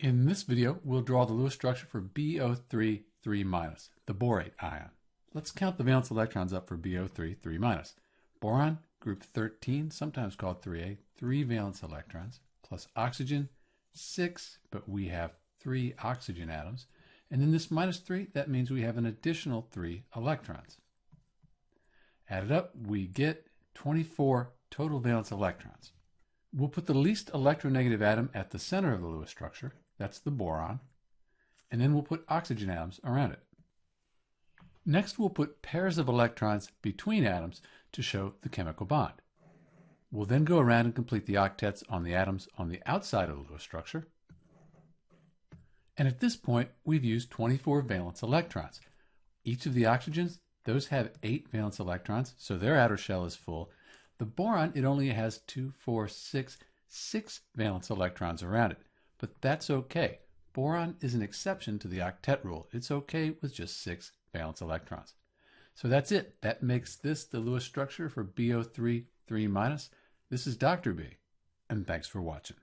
In this video, we'll draw the Lewis structure for BO3 3-, the borate ion. Let's count the valence electrons up for BO3 3-. Boron, group 13, sometimes called 3A, 3 valence electrons, plus oxygen, 6, but we have 3 oxygen atoms. And in this -3, that means we have an additional 3 electrons. Added up, we get 24 total valence electrons. We'll put the least electronegative atom at the center of the Lewis structure. That's the boron. And then we'll put oxygen atoms around it. Next, we'll put pairs of electrons between atoms to show the chemical bond. We'll then go around and complete the octets on the atoms on the outside of the Lewis structure. And at this point, we've used 24 valence electrons. Each of the oxygens, those have 8 valence electrons, so their outer shell is full. The boron, it only has 2, 4, 6 valence electrons around it. But that's okay. Boron is an exception to the octet rule. It's okay with just 6 valence electrons. So that's it. That makes this the Lewis structure for BO3 3-. This is Dr. B, and thanks for watching.